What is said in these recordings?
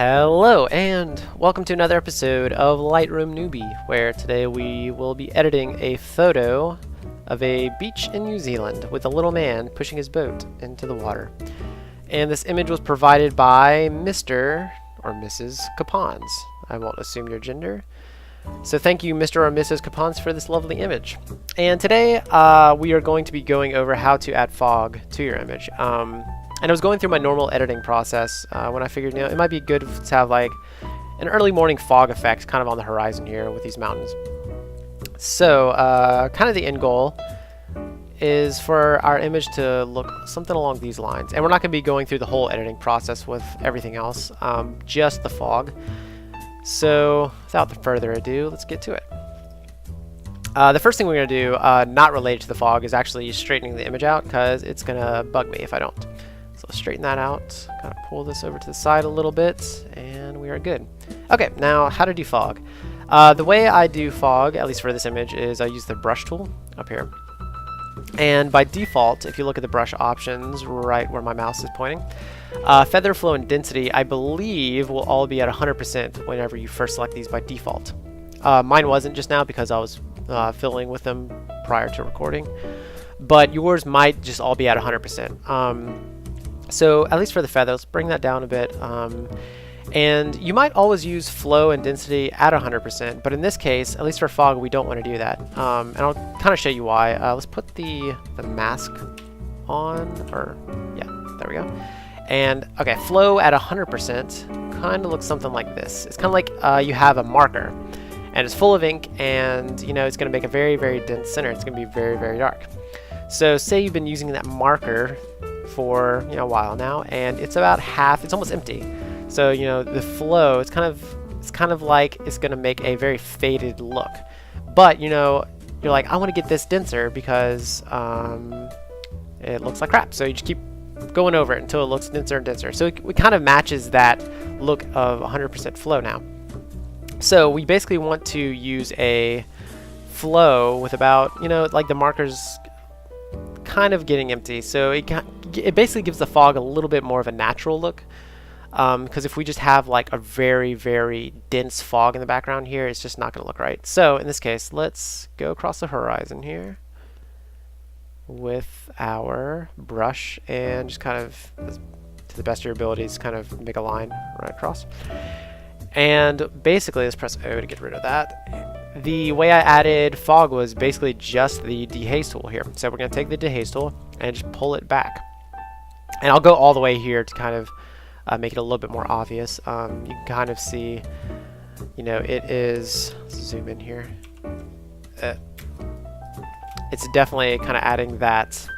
Hello and welcome to another episode of Lightroom Newbie, where today we will be editing a photo of a beach in New Zealand with a little man pushing his boat into the water. And this image was provided by Mr. or Mrs. Capponz. I won't assume your gender. So thank you, Mr. or Mrs. Capponz, for this lovely image. And today we are going to be going over how to add fog to your image. And I was going through my normal editing process when I figured, it might be good to have like an early morning fog effect kind of on the horizon here with these mountains. So kind of the end goal is for our image to look something along these lines. And we're not going to be going through the whole editing process with everything else, just the fog. So without further ado, let's get to it. The first thing we're going to do, not related to the fog, is actually straightening the image out because it's going to bug me if I don't. So let's straighten that out, kind of pull this over to the side a little bit, and we are good. Okay, now how to do fog. The way I do fog, at least for this image, is I use the brush tool up here. And by default, if you look at the brush options right where my mouse is pointing, feather, flow, and density, I believe, will all be at 100% whenever you first select these by default. Mine wasn't just now because I was filling with them prior to recording, but yours might just all be at 100%. So at least for the feather, let's bring that down a bit. And you might always use flow and density at 100%, but in this case, at least for fog, we don't want to do that. And I'll kind of show you why. Let's put the mask on, or yeah, there we go. And okay, flow at 100% kind of looks something like this. It's kind of like you have a marker, and it's full of ink, and it's going to make a very, very dense center. It's going to be very, very dark. So say you've been using that marker for a while now, and it's about half. It's almost empty. So the flow, it's kind of like it's going to make a very faded look. But you're like, I want to get this denser because it looks like crap. So you just keep going over it until it looks denser and denser. So it kind of matches that look of 100% flow now. So we basically want to use a flow with about like the markers kind of getting empty. So it basically gives the fog a little bit more of a natural look. Because if we just have like a very, very dense fog in the background here, it's just not going to look right. So in this case, let's go across the horizon here with our brush and just kind of, to the best of your abilities, kind of make a line right across. And basically, let's press O to get rid of that. The way I added fog was basically just the dehaze tool here. So we're going to take the dehaze tool and just pull it back. And I'll go all the way here to kind of make it a little bit more obvious. You can kind of see, it is, let's zoom in here. It's definitely kind of adding that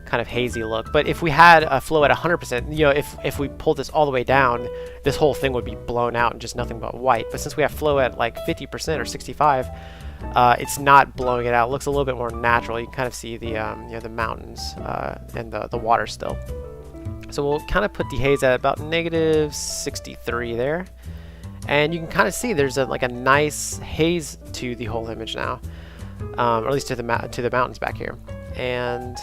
kind of hazy look. But if we had a flow at 100%, if we pulled this all the way down, this whole thing would be blown out and just nothing but white. But since we have flow at like 50% or 65, it's not blowing it out. It looks a little bit more natural. You can kind of see the the mountains and the water still. So we'll kind of put dehaze at about -63 there, and you can kind of see there's like a nice haze to the whole image now, or at least to the mountains back here. And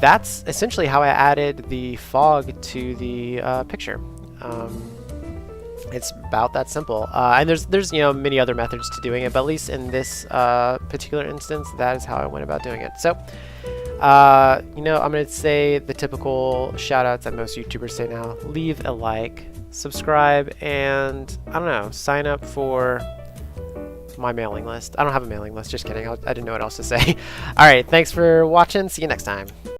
that's essentially how I added the fog to the picture. It's about that simple. And there's many other methods to doing it, but at least in this particular instance, that is how I went about doing it. So I'm going to say the typical shout outs that most YouTubers say now. Leave a like, subscribe, and I don't know, sign up for my mailing list. I don't have a mailing list, just kidding. I didn't know what else to say. Alright, thanks for watching. See you next time.